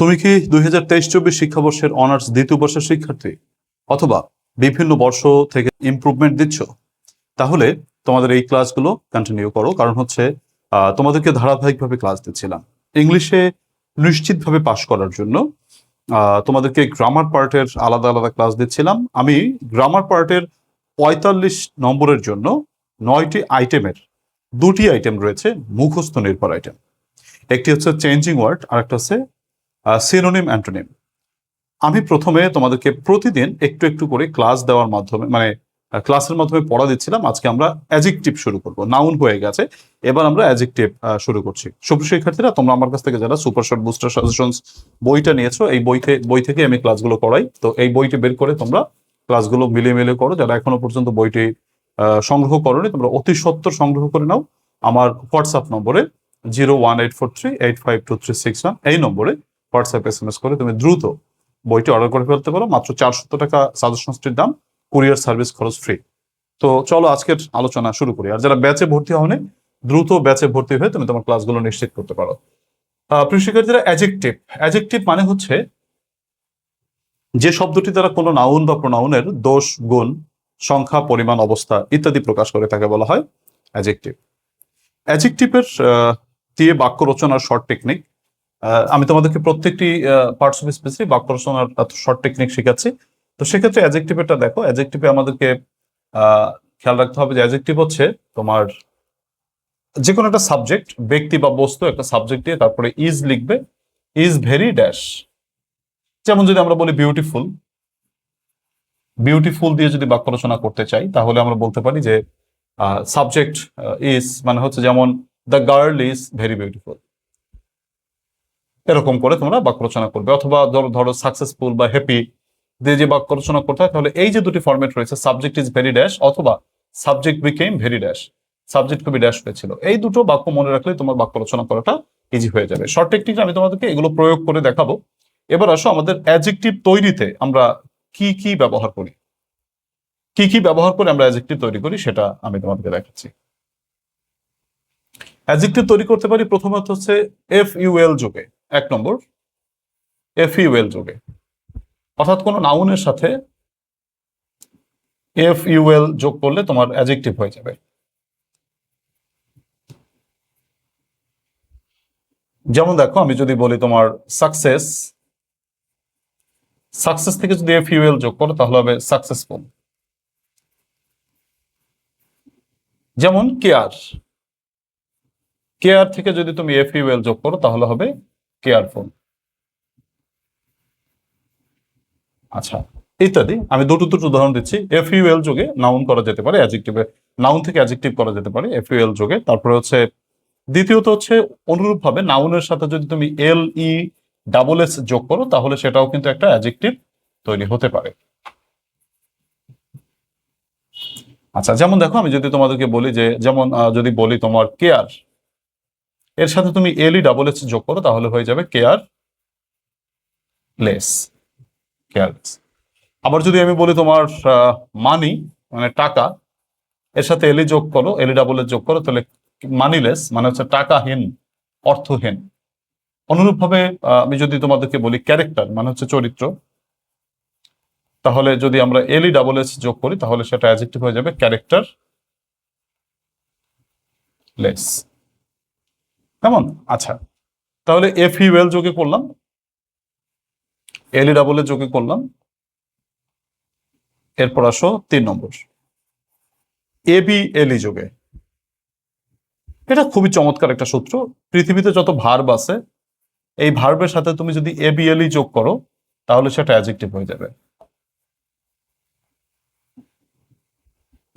তুমি কি 2023-24 শিক্ষাবর্ষের অনার্স দ্বিতীয় বর্ষের শিক্ষার্থী অথবা বিভিন্ন বর্ষ থেকে ইমপ্রুভমেন্ট দিচ্ছ? তাহলে তোমাদের এই ক্লাসগুলো কন্টিনিউ করো, কারণ হচ্ছে তোমাদেরকে ধারাবাহিকভাবে ক্লাস দিচ্ছিলাম ইংলিশে নিশ্চিতভাবে পাশ করার জন্য। তোমাদেরকে গ্রামার পার্টের আলাদা আলাদা ক্লাস দিচ্ছিলাম। আমি গ্রামার পার্টের 45 নম্বরের জন্য 9টি আইটেমের 2টি আইটেম রয়েছে মুখস্থ নির্ভর আইটেম। একটি হচ্ছে চেঞ্জিং ওয়ার্ড আর একটা হচ্ছে সিনোনিম অ্যান্টোনিম। আমি প্রথমে তোমাদেরকে প্রতিদিন একটু একটু করে ক্লাস দেওয়ার মাধ্যমে ক্লাসের মাধ্যমে পড়া দিচ্ছিলাম। আজকে আমরা অ্যাডজেক্টিভ শুরু করব। নাউন হয়ে গেছে, এবার আমরা অ্যাডজেক্টিভ শুরু করছি। সুপ্রিয় শিক্ষার্থীরা, তোমরা আমার কাছ থেকে যারা সুপার শর্ট বুস্টার সাজেশনস বইটা নিয়েছো, এই বই থেকে আমি ক্লাসগুলো করাই। তো এই বইটি বের করে তোমরা ক্লাসগুলো মিলিয়ে মিলিয়ে করো। যারা এখনো পর্যন্ত বইটি সংগ্রহ করোনি, তোমরা অতি সত্বর সংগ্রহ করে নাও। আমার হোয়াটসঅ্যাপ নম্বরে 01843852361 এই নম্বরে হোয়াটসঅ্যাপ SMS করে তুমি দ্রুত বইটি অর্ডার করে ফেলতে পারো। মাত্র 400 টাকা সাজেশনসটির দাম, কুরিয়ার সার্ভিস খরচ ফ্রি। তো চলো আজকের আলোচনা শুরু করি। আর যারা ব্যাচে ভর্তি হওনি, দ্রুত ব্যাচে ভর্তি হয়ে তুমি তোমার ক্লাসগুলো নিশ্চিত করতে পারো। প্রিয় শিক্ষার্থীরা, অ্যাডজেক্টিভ মানে হচ্ছে যে শব্দটি দ্বারা কোনো নাউন বা প্রোনাউনের দোষ, গুণ, সংখ্যা, পরিমাণ, অবস্থা ইত্যাদি প্রকাশ করে তাকে বলা হয় অ্যাডজেক্টিভ। অ্যাডজেক্টিভের দিয়ে বাক্য রচনার শর্ট টেকনিক আমি তোমাদেরকে প্রত্যেকটি পার্টস অফ স্পিচে বাক্য রচনার শর্ট টেকনিক শেখাচ্ছি। তো সেক্ষেত্রে অ্যাডজেক্টিভটা দেখো। অ্যাডজেক্টিভে আমাদেরকে খেয়াল রাখতে হবে যে অ্যাডজেক্টিভ হচ্ছে তোমার যে কোনো একটা সাবজেক্ট, ব্যক্তি বা বস্তু, একটা সাবজেক্ট দিয়ে তারপরে ইজ লিখবে। Is very dash. যেমন যদি আমরা বলি বিউটিফুল, বিউটিফুল দিয়ে যদি বাক্য রচনা করতে চাই তাহলে আমরা বলতে পারি যে সাবজেক্ট ইজ মানে হচ্ছে যেমন the girl is very beautiful, এরকম করে তোমরা বাক্য রচনা করবে। অথবা ধরো সাকসেসফুল বা হ্যাপি দিয়ে যে বাক্য রচনা করতে হয়, তাহলে এই যে দুটি ফরম্যাট রয়েছে, সাবজেক্ট ইজ ভেরি ড্যাশ অথবা subject became very dash, subject খুবই ড্যাশ হয়েছিল, এই দুটো বাক্য মনে রাখলে তোমার বাক্য রচনা করাটা ইজি হয়ে যাবে। শর্ট টেকনিক আমি তোমাদেরকে এগুলো প্রয়োগ করে দেখাবো। এবার আসো আমাদের অ্যাডজেক্টিভ তৈরিতে আমরা কি কি ব্যবহার করি, কি কি ব্যবহার করে আমরা অ্যাডজেক্টিভ তৈরি করি সেটা আমি তোমাদেরকে দেখাচ্ছি। অ্যাডজেক্টিভ তৈরি করতে পারি প্রথমত হচ্ছে FUL যোগে। 1 নম্বর FUL যোগে, অর্থাৎ কোন নাউনের সাথে FUL যোগ করলে তোমার অ্যাডজেক্টিভ হয়ে যাবে। যেমন দেখো, আমি যদি বলি তোমার সাকসেস, সাকসেস থেকে যদি FUL যোগ করো তাহলে হবে সাকসেসফুল। যেমন কেয়ার, কেয়ার থেকে যদি তুমি FUL যোগ করো তাহলে হবে কেয়ারফুল। আচ্ছা, ইত্যাদি। আমি দুটো উদাহরণ দিচ্ছি। FUL যোগে নাউন করা যেতে পারে, অ্যাডজেক্টিভে নাউন থেকে অ্যাডজেক্টিভ করা যেতে পারে FUL যোগে। তারপরে হচ্ছে দ্বিতীয়ত হচ্ছে অনুরূপভাবে নাউনের সাথে যদি তুমি LESS যোগ করো তাহলে সেটাও কিন্তু একটা অ্যাডজেক্টিভ তৈরি হতে পারে। আচ্ছা, যেমন দেখো, আমি যদি তোমাদেরকে বলি যে, যেমন যদি বলি তোমার কেয়ার, এর সাথে তুমি LESS যোগ করো তাহলে হয়ে যাবে কেয়ারলেস, কেয়ারলেস। আবার যদি আমি বলি তোমার মানি মানে টাকা, এর সাথে LE যোগ করো, LESS যোগ করো তাহলে মানিলেস মানে হচ্ছে টাকাহীন, অর্থহীন। অনুরূপভাবে আমি যদি তোমাদেরকে বলি ক্যারেক্টার মানে হচ্ছে চরিত্র, তাহলে যদি আমরা LESS যোগ করি তাহলে সেটা অ্যাডজেক্টিভ হয়ে যাবে ক্যারেক্টার লেস। কেমন? আচ্ছা, তাহলে FUL যোগে করলাম, LESS যোগে করলাম। এরপর আসো 3 নম্বর ABLE যোগে। এটা খুবই চমৎকার একটা সূত্র। পৃথিবীতে যত ভার্ব আছে, এই ভার্বের সাথে তুমি যদি ABLE যোগ করো তাহলে সেটা অ্যাডজেক্টিভ হয়ে যাবে।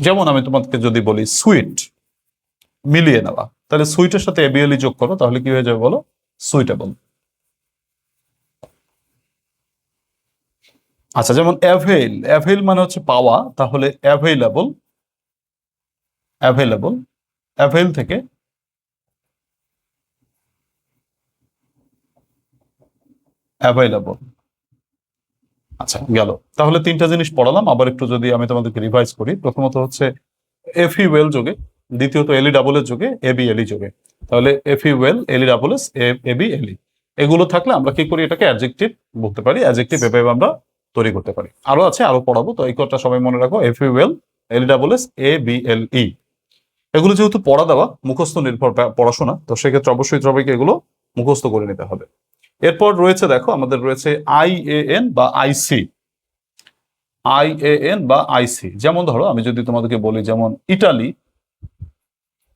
যেমন আমি তোমাকে যদি বলি সুইট, মিলিয়ে নেওয়া, তাহলে সুইটের সাথে ABLE যোগ করো তাহলে কি হয়ে যাবে বলো? সুইটেবল। আচ্ছা, যেমন অ্যাভেইল, অ্যাভেইল মানে হচ্ছে পাওয়া, তাহলে অ্যাভেইলেবল, অ্যাভেইলেবল, অ্যাভেইল থেকে অ্যাভেইলেবল। আচ্ছা, গেল। তাহলে 3টা জিনিস পড়ালাম। আবার একটু যদি আমি তোমাদেরকে রিভাইজ করি, প্রথমত হচ্ছে FUL যোগে, দ্বিতীয়ত LESS যোগে, ABLE যোগে। তাহলে FUL, LESS, ABLE। এগুলো থাকলে আমরা কি করি, এটাকে অ্যাডজেক্টিভ বলতে পারি। অ্যাডজেক্টিভ এভাবে আমরা তৈরি করতে পারি। আরো আছে, আরো পড়াবো, তো এই কথা সবাই মনে রাখো। এফইউএল, এলডাবলএস, এবিএলই, এগুলো যেহেতু পড়া দেওয়া মুখস্থ নির্ভর পড়াশোনা, তো সেক্ষেত্রে অবশ্যই সবাইকে এগুলো মুখস্থ করে নিতে হবে। এরপর রয়েছে, দেখো আমাদের রয়েছে আইএএন বা আইসি। আইএএন বা আইসি, যেমন ধরো আমি যদি তোমাদেরকে বলি, যেমন ইটালি,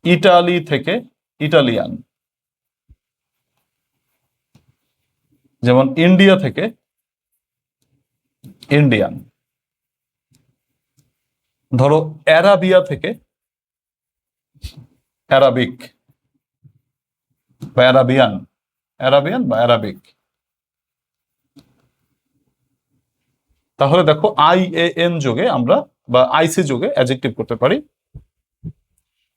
ইটালি থেকে ইটালিয়ান, যেমন ইন্ডিয়া থেকে ইন্ডিয়ান, ধরো অ্যারাবিয়া থেকে অ্যারাবিক বা অ্যারাবিয়ান, অ্যারাবিয়ান বা অ্যারাবিক। তাহলে দেখো আইএএন যোগে আমরা বা আইসি যোগে অ্যাডজেক্টিভ করতে পারি।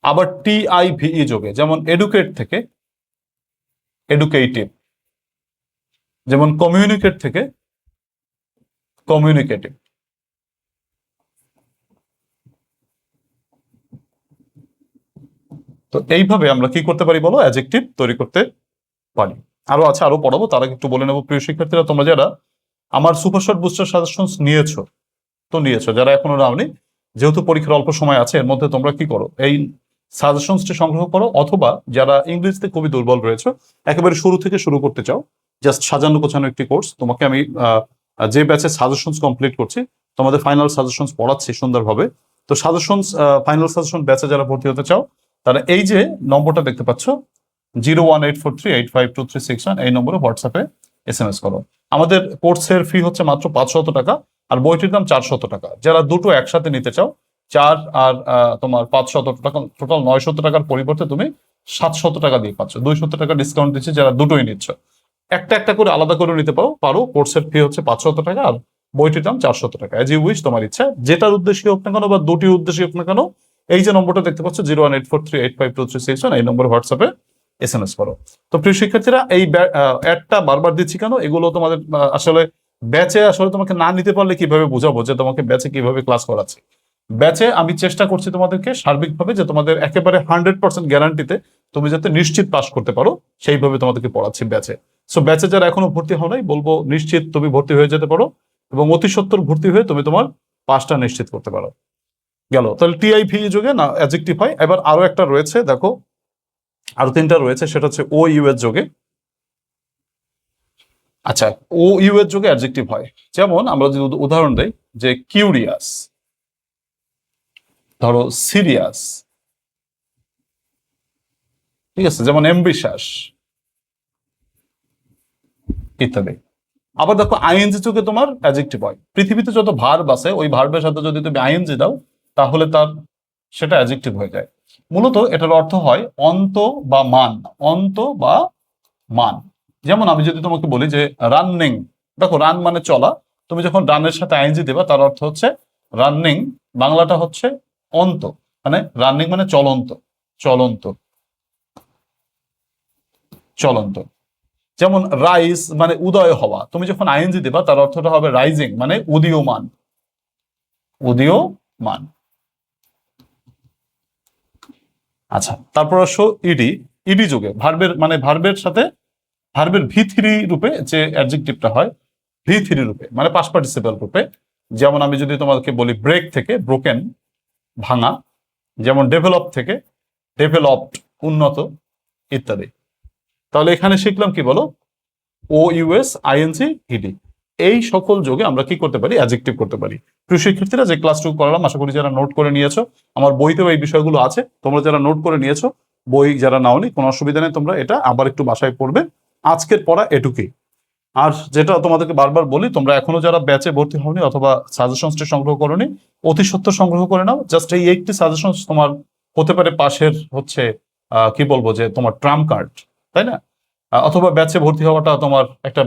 আবার টিআইভিই যোগে, যেমন এডুকেট থেকে এডুকেটিভ, যেমন কমিউনিকেট থেকে কমিউনিকেটিভ। তো এইভাবে আমরা কি করতে পারি বলো, অ্যাডজেক্টিভ তৈরি করতে পারি। আরো আছে, আরো পড়াবো, তার আগে একটু বলে নেবো প্রিয় শিক্ষার্থীরা, তোমরা যারা আমার সুপার শর্ট বুস্টার সাজেশনস নিয়েছো, তো নিয়েছো, যারা এখনো নাওনি, যেহেতু পরীক্ষার অল্প সময় আছে, এর মধ্যে তোমরা কি করো, এই সাজেশনসটি সংগ্রহ করো, অথবা যারা ইংরেজিতে খুবই দুর্বল রয়েছে, একেবারে শুরু থেকে শুরু করতে চাও, জাস্ট সাজানো গোছানো একটি কোর্স, তোমাকে আমি যে ব্যাচে সাজেশনস কমপ্লিট করছি, তোমাদের ফাইনাল সাজেশনস পড়াচ্ছি সুন্দরভাবে। তো সাজেশনস, ফাইনাল সাজেশন ব্যাচে যারা ভর্তি হতে চাও, তারা এই যে নম্বরটা দেখতে পাচ্ছ, 01843852361, এই নম্বরে হোয়াটসঅ্যাপে SMS করো। আমাদের কোর্সের ফি হচ্ছে মাত্র 500 টাকা, আর বইটির দাম 400 টাকা। যারা দুটো একসাথে নিতে চাও, 4 আর তোমার 500 টাকা, টোটাল 900 টাকার পরিবর্তে তুমি 700 টাকা দিয়ে পাচ্ছ, 200 টাকা ডিসকাউন্ট দিচ্ছে যারা দুটোই নিচ্ছ। একটা একটা করে আলাদা করে নিতে পারো। কোর্সের ফি হচ্ছে 500 টাকা, আর বইটির দাম 400 টাকা। এজ ইউ উইশ, তোমার ইচ্ছা, যেটার উদ্দেশ্যে হোক না কেন বা দুটির উদ্দেশ্যে হোক না কেন, এই যে নম্বরটা দেখতে পাচ্ছ 01843852361, এই নম্বরে হোয়াটসঅ্যাপে SMS করো। তো প্রিয় শিক্ষার্থীরা, এই অ্যাডটা বারবার দিচ্ছি কেন, এগুলো তোমাদের আসলে ব্যাচে আসলে তোমাকে না নিতে পারলে কিভাবে বোঝাবো যে তোমাকে ব্যাচে কিভাবে ক্লাস করাচ্ছে। ব্যাচে আমি চেষ্টা করছি তোমাদেরকে সার্বিকভাবে, যে তোমাদের একেবারে 100% গ্যারান্টিতে তুমি যাতে নিশ্চিত পাস করতে পারো, সেইভাবে তোমাদেরকে পড়াচ্ছি ব্যাচে। সো ব্যাচে যারা এখনো ভর্তি হও নাই, বলবো নিশ্চিত তুমি ভর্তি হয়ে যেতে পারো, এবং অতি সত্বর ভর্তি হয়ে তুমি তোমার পাসটা নিশ্চিত করতে পারো। গেল, তাহলে টিআইভি যোগে না অ্যাডজেক্টিভ হয়। এবার আরো একটা রয়েছে, দেখো আরো তিনটা রয়েছে, সেটা হচ্ছে ও ইউ এর যোগে। আচ্ছা, ও ইউ এর যোগে অ্যাডজেক্টিভ হয়, যেমন আমরা যদি উদাহরণ দেই, যে কিউরিয়াস, ধরো সিরিয়াস, ঠিক আছে, যেমন এম্বিশাস ইত্যাদি। আবার দেখো আইএনজি যোগে তোমার অ্যাডজেক্টিভ হয়। পৃথিবীতে যত ভার্ব আছে, ওই ভার্বের সাথে যদি তুমি আইএনজি দাও, তাহলে তার সেটা অ্যাডজেক্টিভ হয়ে যায়। মূলত এটার অর্থ হয় অন্ত বা মান, অন্ত বা মান। যেমন আমি যদি তোমাকে বলি যে রানিং, দেখো রান মানে চলা, তুমি যখন রানের সাথে আইএনজি দেবা, তার অর্থ হচ্ছে রানিং, বাংলাটা হচ্ছে অন্ত, মানে রানিং মানে চলন্ত, চলন্ত, চলন্ত। যেমন রাইজ মানে উদয় হওয়া, তুমি যখন আইএনজি দেবা, তার অর্থটা হবে রাইজিং, মানে উদীয়মান, উদীয়মান। আচ্ছা, তারপর আসো ইডি। ইডি যুগে ভার্বের মানে ভার্বের সাথে ভার্বের ভি3 রূপে যে অ্যাডজেক্টিভটা হয়, ভি3 রূপে মানে পাস্ট পার্টিসিপল রূপে। যেমন আমি যদি তোমাকে বলি ব্রেক থেকে ব্রোকেন, ভাঙা, যেমন ডেভেলপ থেকে ডেভেলপড, উন্নত ইত্যাদি। তাহলে এখানে শিখলাম কি বলো, ও ইউএস আইএনজি ইডি, এই সকল যোগে আমরা কি করতে পারি, অ্যাডজেক্টিভ করতে পারি। প্রিয় শিক্ষার্থীরা, যে ক্লাসটুকু করালাম, আশা করি যারা নোট করে নিয়েছো, আমার বইতেও এই বিষয়গুলো আছে, তোমরা যারা নোট করে নিয়েছো, বই যারা নাওনি, কোনো অসুবিধা নেই, তোমরা এটা আবার একটু বাসায় পড়বে। আজকের পড়া এটুকুই। আর যেটা তোমাদেরকে বারবার বলি, তোমরা এখনো যারা ব্যাচে ভর্তি হওনি অথবা সাজেশনসটি সংগ্রহ করোনি, অতি সত্বর সংগ্রহ করে নাও। জাস্ট এই একটি সাজেশনস তোমার হতে পারে পাশের হচ্ছে কি বলবো, যে তোমার ট্রাম্প কার্ড, তাই না? অথবা ব্যাচে ভর্তি হওয়াটা তোমার একটা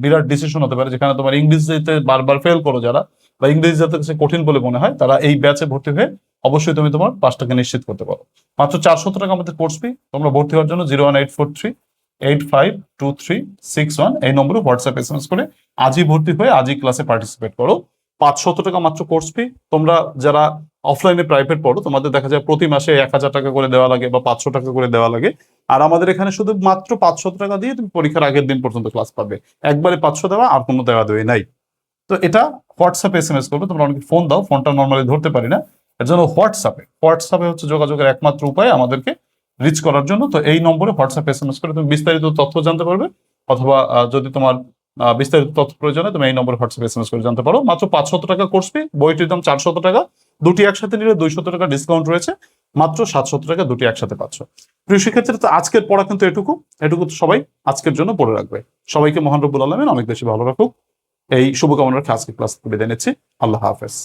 বিরাট ডিসিশন হতে পারে, যেখানে তোমার ইংরেজিতে বারবার ফেল করো যারা, বা ইংরেজি যাতে কঠিন বলে মনে হয়, তারা এই ব্যাচে ভর্তি হয়ে অবশ্যই তুমি তোমার পাসটাকে নিশ্চিত করতে পারো। মাত্র 400 টাকা আমাদের কোর্স ফি। তোমরা ভর্তি হওয়ার জন্য 01843852361, এই নম্বরে হোয়াটসঅ্যাপ SMS করে আজই ভর্তি হয়ে আজই ক্লাসে পার্টিসিপেট করো। 500 টাকা মাত্র কোর্স ফি। তোমরা যারা অফলাইনে প্রাইভেট পড়ো তোমাদের দেখা যায় প্রতি মাসে 1000 টাকা করে দেওয়া লাগে বা 500 টাকা করে দেওয়া লাগে। আর আমাদের এখানে শুধু মাত্র 500 টাকা দিয়ে তুমি পরীক্ষার আগের দিন পর্যন্ত ক্লাস পাবে। একবারে 500 দেওয়া, আর কোনো দেওয়া দেওয়া নাই। তো এটা হোয়াটসঅ্যাপে এসএমএস করবে। তোমরা অনেকে ফোন দাও, ফোনটা নর্মালি ধরতে পারি না, এর জন্য হোয়াটসঅ্যাপে হচ্ছে যোগাযোগের একমাত্র উপায় আমাদেরকে রিচ করার জন্য। তো এই নম্বরে হোয়াটসঅ্যাপ এসএমএস করে তুমি বিস্তারিত তথ্য জানতে পারবে, অথবা যদি তোমার বিস্তারিত তথ্য প্রয়োজন হয় তুমি এই নম্বরে হোয়াটসঅ্যাপ এসএমএস করে জানতে পারো। মাত্র 500 টাকা কোর্স ফি, বইটির দাম 400 টাকা, দুটি একসাথে নিলে 200 টাকা ডিসকাউন্ট রয়েছে, মাত্র 700 টাকা দুটি একসাথে পাচ্ছ। প্রিয় শিক্ষার্থীরা, তো আজকের পড়া কিন্তু এটুকু তো সবাই আজকের জন্য পড়ে রাখবে। সবাইকে মহান রব্বুল আলামিন অনেক বেশি ভালো রাখুক, এই শুভকামনা রেখে আজকে ক্লাস থেকে বিদায় নিচ্ছি। আল্লাহ হাফেজ।